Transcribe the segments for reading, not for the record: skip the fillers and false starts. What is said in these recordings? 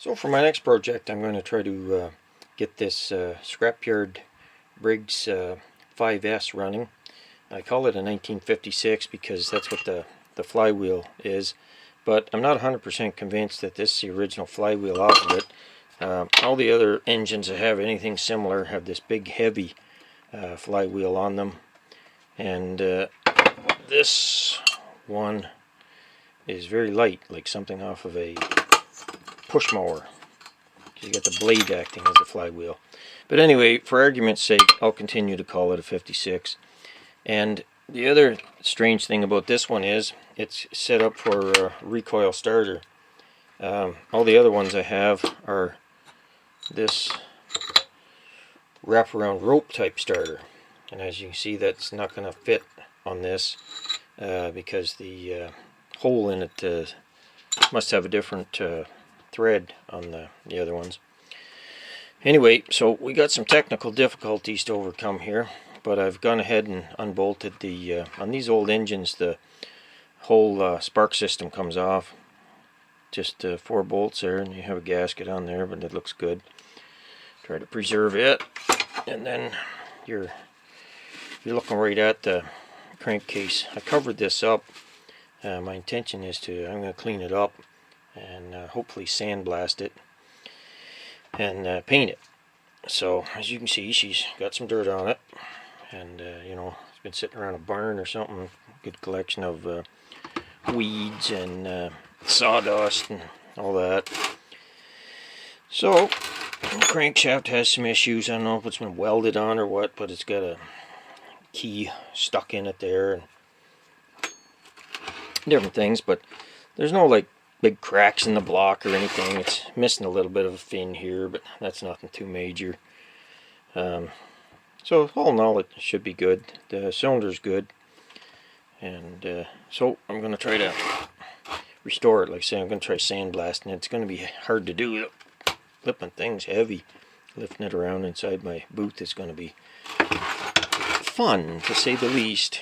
So for my next project, I'm going to try to get this scrapyard Briggs 5S running. I call it a 1956 because that's what the flywheel is, but I'm not 100% convinced that this is the original flywheel off of it. All the other engines that have anything similar have this big heavy flywheel on them, and this one is very light, like something off of a push mower. You got the blade acting as a flywheel. But anyway, for argument's sake, I'll continue to call it a 56. And the other strange thing about this one is it's set up for a recoil starter. All the other ones I have are this wraparound rope type starter, and as you can see, that's not going to fit on this because the hole in it must have a different thread on the other ones. Anyway, so we got some technical difficulties to overcome here, but I've gone ahead and unbolted the on these old engines, the whole spark system comes off. Just 4 bolts there, and you have a gasket on there, but it looks good. Try to preserve it, and then you're looking right at the crankcase. I covered this up. My intention is I'm going to clean it up and hopefully sandblast it and paint it. So as you can see, she's got some dirt on it, and you know, it's been sitting around a barn or something. Good collection of weeds and sawdust and all that. So the crankshaft has some issues. I don't know if it's been welded on or what, but it's got a key stuck in it there and different things, but there's no like big cracks in the block or anything. It's missing a little bit of a fin here, but that's nothing too major. So all in all, it should be good. The cylinder's good, and so I'm going to try to restore it. Like I say, I'm going to try sandblasting it. It's going to be hard to do. Flipping things heavy, lifting it around inside my booth is going to be fun, to say the least.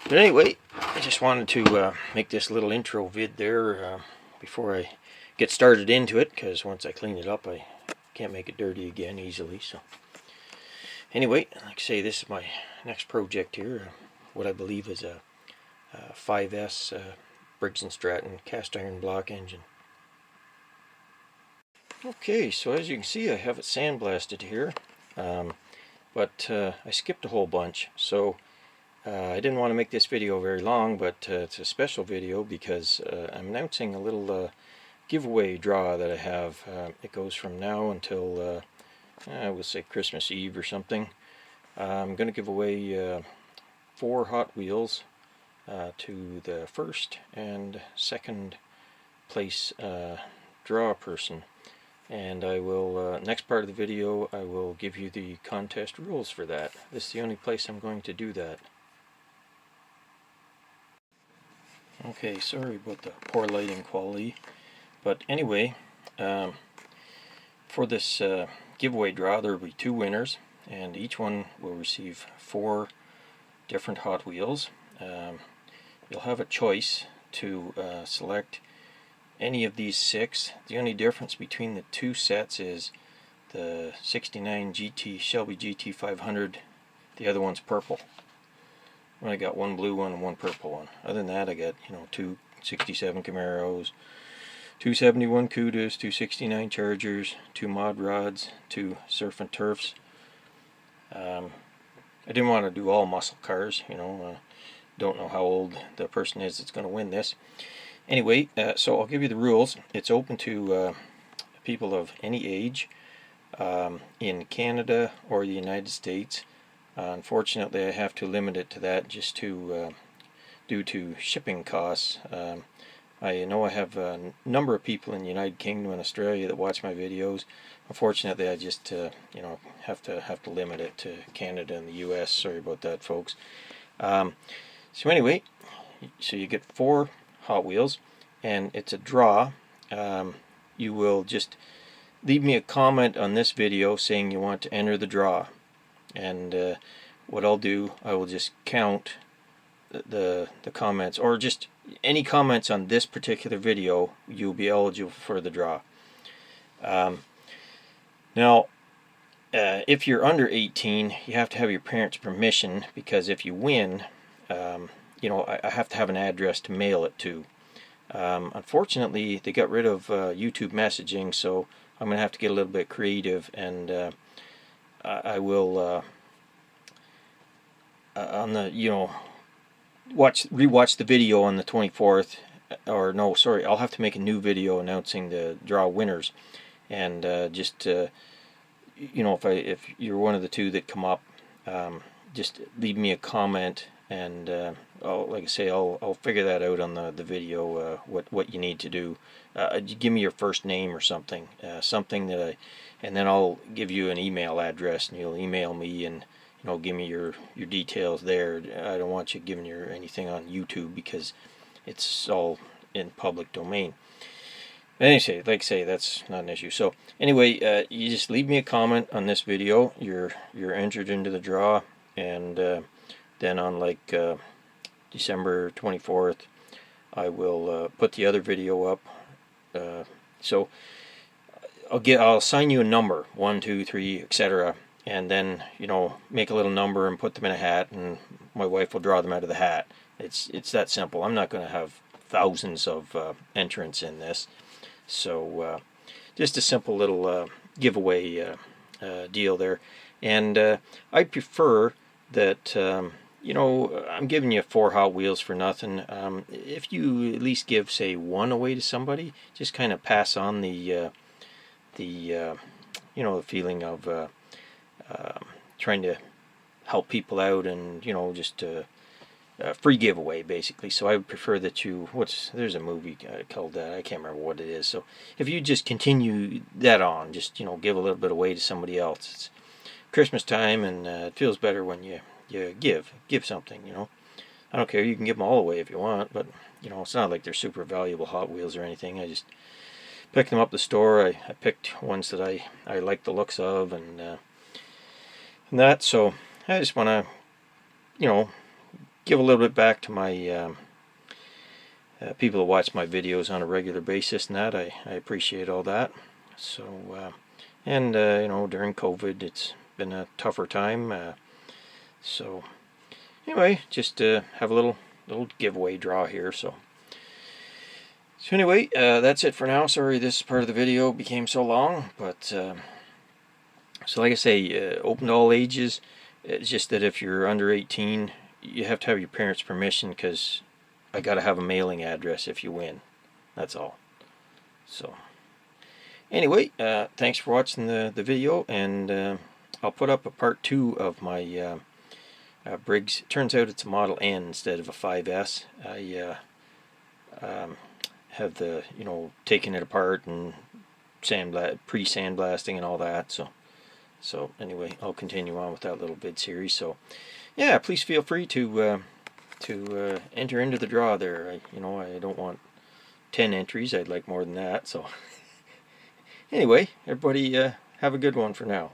But anyway, I just wanted to make this little intro vid there before I get started into it, because once I clean it up, I can't make it dirty again easily. So anyway, like I say, this is my next project here, what I believe is a 5S Briggs & Stratton cast iron block engine. Okay, so as you can see, I have it sandblasted here, but I skipped a whole bunch, so I didn't want to make this video very long, but it's a special video because I'm announcing a little giveaway draw that I have. It goes from now until we'll say Christmas Eve or something. I'm going to give away 4 Hot Wheels to the first and second place draw person, and I will next part of the video I will give you the contest rules for that. This is the only place I'm going to do that. Okay, sorry about the poor lighting quality, but anyway, for this giveaway draw there will be 2 winners, and each one will receive 4 different Hot Wheels. You'll have a choice to select any of these 6. The only difference between the 2 sets is the 69 GT Shelby GT 500, the other one's purple. I got 1 blue one and 1 purple one. Other than that, I got, you know, 2 67 Camaros, 2 71 Cudas, 2 69 Chargers, 2 Mod Rods, 2 Surf and Turfs. I didn't want to do all muscle cars, you know. Don't know how old the person is that's going to win this. Anyway, so I'll give you the rules. It's open to people of any age in Canada or the United States. Unfortunately, I have to limit it to that just to due to shipping costs. I know I have a number of people in the United Kingdom and Australia that watch my videos. Unfortunately, I just you know, have to limit it to Canada and the U.S. Sorry about that, folks. So anyway, so you get 4 Hot Wheels, and it's a draw. You will just leave me a comment on this video saying you want to enter the draw, and what I'll do, I will just count the comments, or just any comments on this particular video, you'll be eligible for the draw. Now, if you're under 18, you have to have your parents' permission, because if you win, you know, I have to have an address to mail it to. Unfortunately, they got rid of YouTube messaging, so I'm going to have to get a little bit creative, and I will, on the, you know, rewatch the video on the 24th, or no, sorry, I'll have to make a new video announcing the draw winners, and just you know, if you're one of the two that come up, just leave me a comment, and like I say, I'll figure that out on the video, what you need to do. Give me your first name or something, something that and then I'll give you an email address, and you'll email me, and you know, give me your details there. I don't want you giving your anything on YouTube, because it's all in public domain. Anyway, like I say, that's not an issue. So anyway, you just leave me a comment on this video. You're entered into the draw, and then on like December 24th, I will put the other video up. So I'll assign you a number, 1, 2, 3, etc., and then, you know, make a little number and put them in a hat, and my wife will draw them out of the hat. It's that simple. I'm not going to have thousands of entrants in this. So just a simple little giveaway deal there. And I prefer that, you know, I'm giving you 4 Hot Wheels for nothing. If you at least give, say, 1 away to somebody, just kind of pass on the you know, the feeling of trying to help people out, and, you know, just free giveaway basically. So I would prefer that you, there's a movie called that, I can't remember what it is. So if you just continue that on, just, you know, give a little bit away to somebody else. It's Christmas time, and it feels better when you give something, you know. I don't care, you can give them all away if you want, but, you know, it's not like they're super valuable Hot Wheels or anything. I just picked them up at the store. I picked ones that I like the looks of, and that. So I just want to, you know, give a little bit back to my people who watch my videos on a regular basis, and that I appreciate all that. So and you know, during COVID, it's been a tougher time. So anyway, just have a little giveaway draw here. So anyway, that's it for now. Sorry this part of the video became so long, but so like I say, open to all ages. It's just that if you're under 18, you have to have your parents' permission, because I got to have a mailing address if you win. That's all. So anyway, thanks for watching the video, and I'll put up a part 2 of my Briggs. It turns out it's a Model N instead of a 5S. I have the, you know, taking it apart and pre-sandblasting and all that. So anyway, I'll continue on with that little vid series. So yeah, please feel free to enter into the draw there. You know, I don't want 10 entries. I'd like more than that. So anyway, everybody have a good one for now.